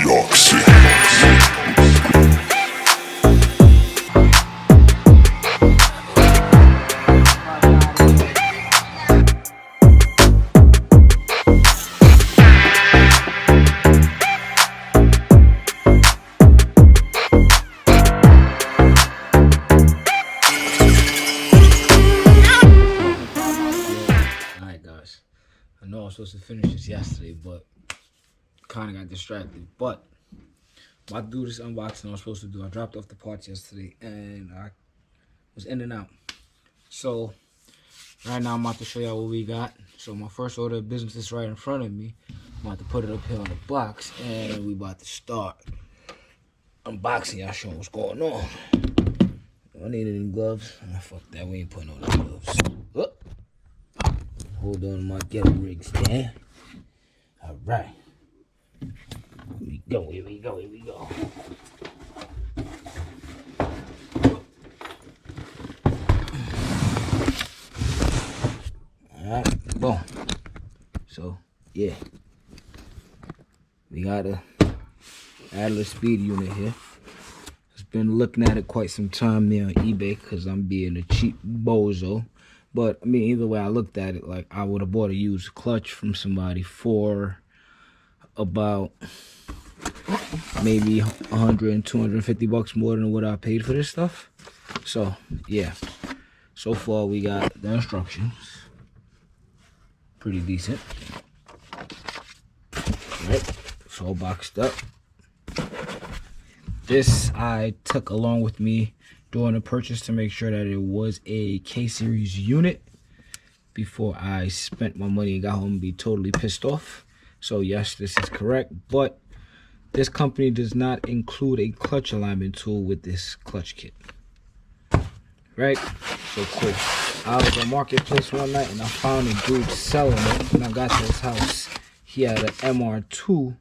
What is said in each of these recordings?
York City. Alright guys, I know I was supposed to finish this yesterday, but kind of got distracted. But I'm about to do this unboxing I was supposed to do. I dropped off the parts yesterday and I was in and out. So right now I'm about to show y'all what we got. So my first order of business is right in front of me. I'm about to put it up here on the box and we about to start unboxing. Y'all showing what's going on. Do I need any gloves? Oh, fuck that, we ain't putting on the gloves. Oh. Hold on to my ghetto rig stand. Alright. Here we go, here we go, here we go. Alright, boom. So, yeah. We got a Adler speed unit here. I've been looking at it quite some time there on eBay because I'm being a cheap bozo. But, I mean, either way I looked at it, like, I would have bought a used clutch from somebody for about maybe 100 and 250 bucks more than what I paid for this stuff. So, yeah. So far, we got the instructions. Pretty decent. Right. It's all boxed up. This I took along with me during the purchase to make sure that it was a K-Series unit before I spent my money and got home and be totally pissed off. So yes, this is correct, but this company does not include a clutch alignment tool with this clutch kit. Right? So cool. I was on Marketplace one night and I found a dude selling it. When I got to his house, he had an MR2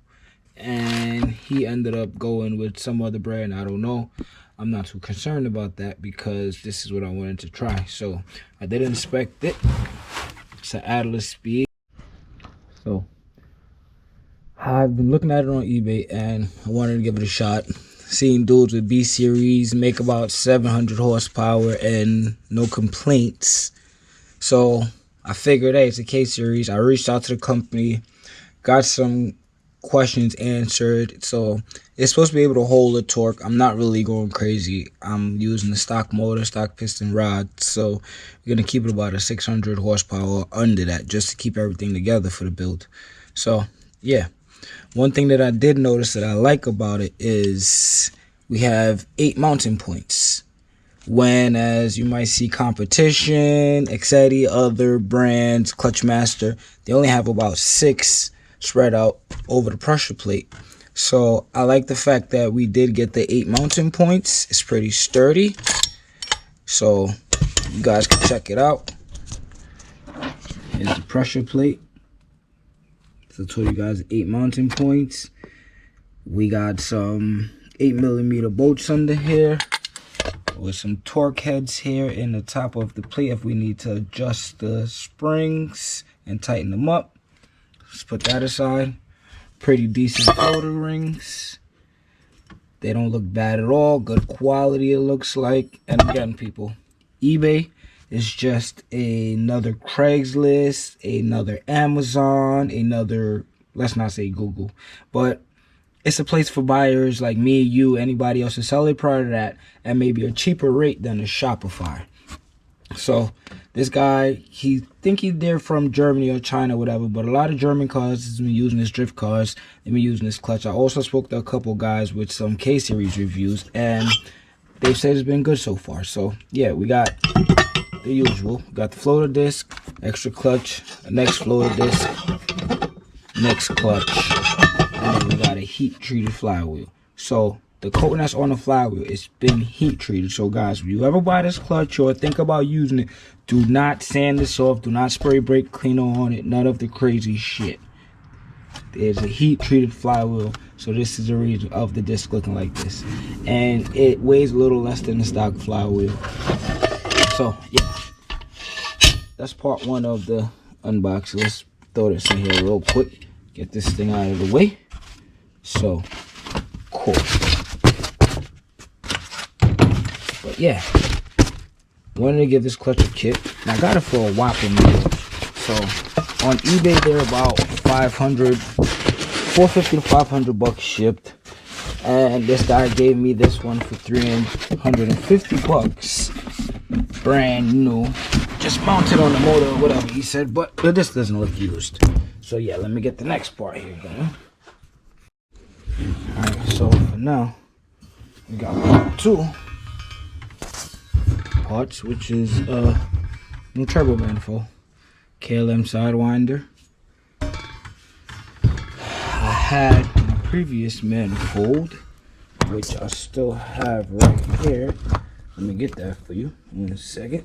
and he ended up going with some other brand. I don't know. I'm not too concerned about that because this is what I wanted to try. So I did inspect it. It's an Adler speed. So I've been looking at it on eBay and I wanted to give it a shot. Seeing dudes with B series make about 700 horsepower and no complaints. So I figured, hey, it's a K series. I reached out to the company, got some questions answered. So it's supposed to be able to hold a torque. I'm not really going crazy. I'm using the stock motor, stock piston rod. So we're going to keep it about a 600 horsepower under that just to keep everything together for the build. So yeah. One thing that I did notice that I like about it is we have 8 mounting points. When, as you might see, competition, Exedi, other brands, Clutchmaster, they only have about 6 spread out over the pressure plate. So I like the fact that we did get the 8 mounting points. It's pretty sturdy. So you guys can check it out. Here's the pressure plate. So I told you guys 8 mounting points. We got some 8mm bolts under here with some torque heads here in the top of the plate if we need to adjust the springs and tighten them up. Let's put that aside. Pretty decent outer rings. They don't look bad at all. Good quality it looks like. And again, people, eBay is just another Craigslist, another Amazon, another, let's not say Google, but it's a place for buyers like me, you, anybody else to sell their product at maybe a cheaper rate than a Shopify. So this guy, he's there from Germany or China, whatever, but a lot of German cars has been using this drift cars. They've been using this clutch. I also spoke to a couple guys with some K-Series reviews, and they've said it's been good so far. So yeah, we got the usual. We got the floater disc, extra clutch, next floater disc, next clutch, and then we got a heat-treated flywheel. So the coating that's on the flywheel, it's been heat treated. So guys, if you ever buy this clutch or think about using it, do not sand this off. Do not spray brake cleaner on it. None of the crazy shit. There's a heat treated flywheel. So this is the reason of the disc looking like this. And it weighs a little less than the stock flywheel. So yeah, that's part 1 of the unboxing. Let's throw this in here real quick. Get this thing out of the way. So course. But yeah, wanted to give this clutch a kit. And I got it for a whopper meal. So on eBay they're about 450 to 500 bucks shipped. And this guy gave me this one for 350 bucks. Brand new. Just mounted on the motor or whatever he said, but this doesn't look used. So yeah, let me get the next part here going. Alright, so for now, we got part 2 parts, which is new turbo manifold, KLM Sidewinder. I had my previous manifold, which I still have right here. Let me get that for you in a second.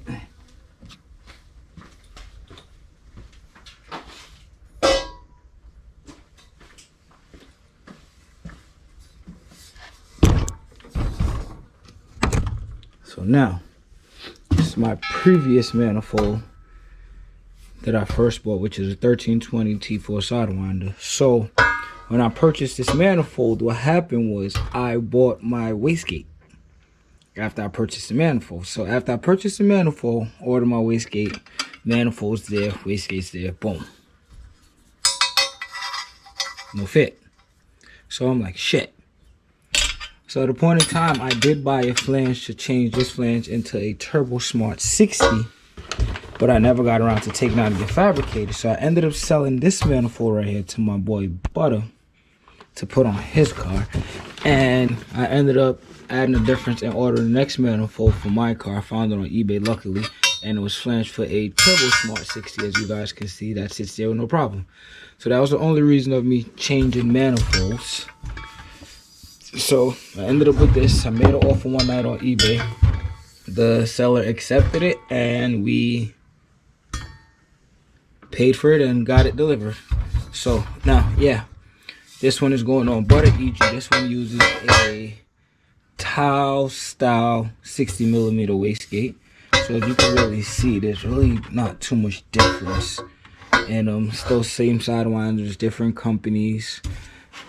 So now, this is my previous manifold that I first bought, which is a 1320 T4 Sidewinder. So when I purchased this manifold, what happened was I bought my wastegate after I purchased the manifold. So after I purchased the manifold, ordered my wastegate, manifold's there, wastegate's there, boom. No fit. So I'm like, shit. So at a point in time, I did buy a flange to change this flange into a Turbo Smart 60, but I never got around to taking out and get fabricated. So I ended up selling this manifold right here to my boy Butter to put on his car, and I ended up adding a difference and ordering the next manifold for my car. I found it on eBay, luckily, and it was flanged for a Turbo Smart 60, as you guys can see. That sits there with no problem. So that was the only reason of me changing manifolds. So I ended up with this. I made an offer one night on eBay. The seller accepted it, and we paid for it and got it delivered. So now, yeah, this one is going on Butter EG. This one uses a Tau style 60mm wastegate. So if you can really see, there's really not too much difference. And still same sidewinders, different companies.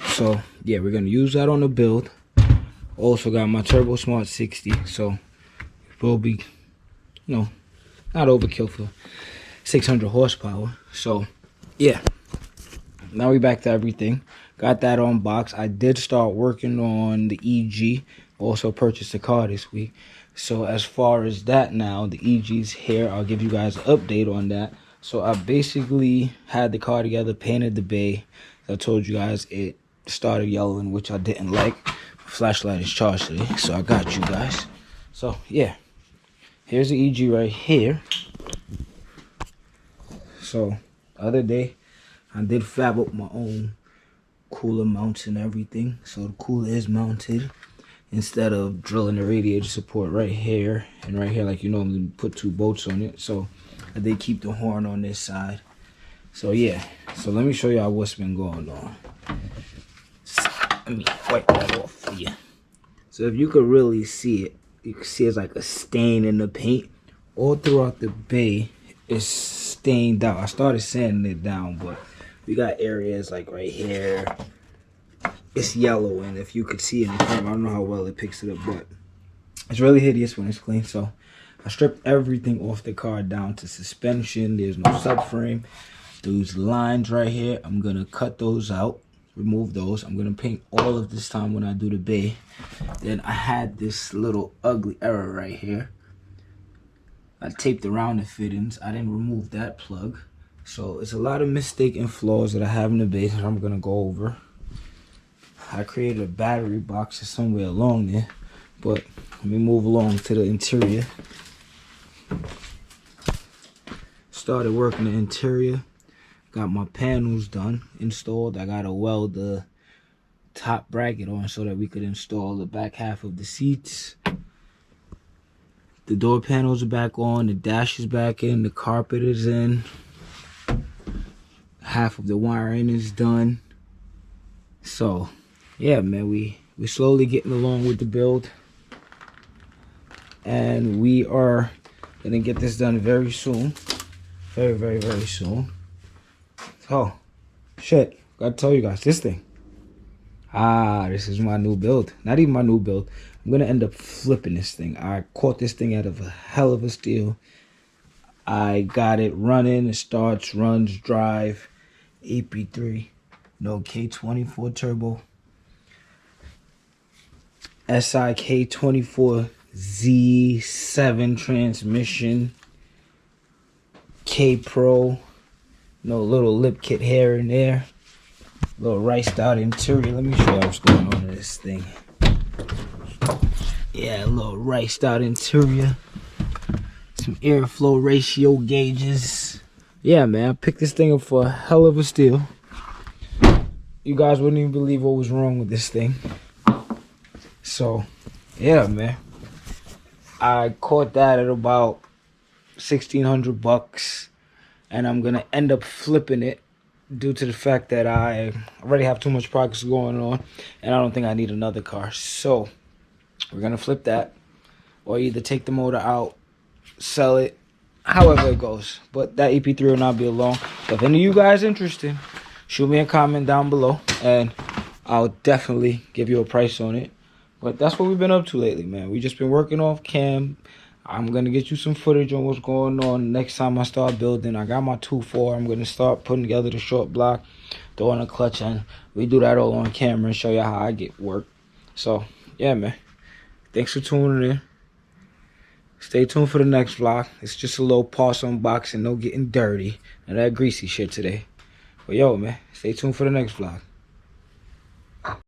So yeah, we're gonna use that on the build. Also got my Turbo Smart 60, so will be, you know, not overkill for 600 horsepower. So yeah, now we back to everything. Got that on box. I did start working on the EG. Also purchased a car this week. So as far as that now, the EG's here. I'll give you guys an update on that. So I basically had the car together, painted the bay. I told you guys it started yellowing, which I didn't like. My flashlight is charged today, so I got you guys. So yeah, here's the EG right here. So the other day, I did fab up my own cooler mounts and everything. So the cooler is mounted instead of drilling the radiator support right here and right here like you normally put 2 bolts on it. So I did keep the horn on this side. So yeah, so let me show y'all what's been going on. Let me wipe that off for you. So if you could really see it, you can see it's like a stain in the paint. All throughout the bay, it's stained out. I started sanding it down, but we got areas like right here. It's yellow, and if you could see in the camera, I don't know how well it picks it up, but it's really hideous when it's clean. So I stripped everything off the car down to suspension. There's no subframe. Those lines right here, I'm gonna cut those out, remove those. I'm gonna paint all of this time when I do the bay. Then I had this little ugly error right here. I taped around the fittings. I didn't remove that plug. So it's a lot of mistake and flaws that I have in the bay that I'm gonna go over. I created a battery box somewhere along there, but let me move along to the interior. Started working the interior. Got my panels done, installed. I gotta weld the top bracket on so that we could install the back half of the seats. The door panels are back on, the dash is back in, the carpet is in. Half of the wiring is done. So yeah, man, we slowly getting along with the build. And we are gonna get this done very soon. Very, very, very soon. So, shit, gotta tell you guys, this thing, This is my new build. Not even my new build. I'm gonna end up flipping this thing. I caught this thing out of a hell of a steal. I got it running. It starts, runs, drive. EP3. No K24 turbo. SI K24 Z7 transmission. K Pro. No little lip kit here and there. Little riced out interior. Let me show you what's going on in this thing. Yeah, a little riced out interior. Some airflow ratio gauges. Yeah, man, I picked this thing up for a hell of a steal. You guys wouldn't even believe what was wrong with this thing. So, yeah, man. I caught that at about $1,600, and I'm gonna end up flipping it due to the fact that I already have too much progress going on, and I don't think I need another car. So, we're gonna flip that, or either take the motor out, sell it, however it goes. But that EP3 will not be alone. So if any of you guys interested, shoot me a comment down below and I'll definitely give you a price on it. But that's what we've been up to lately, man. We just been working off cam. I'm gonna get you some footage on what's going on next time I start building. I got my 2.4. I'm gonna start putting together the short block, throwing a clutch, and we do that all on camera and show you how I get work. So yeah, man, thanks for tuning in. Stay tuned for the next vlog. It's just a little parts unboxing, no getting dirty and that greasy shit today. But yo, man, stay tuned for the next vlog.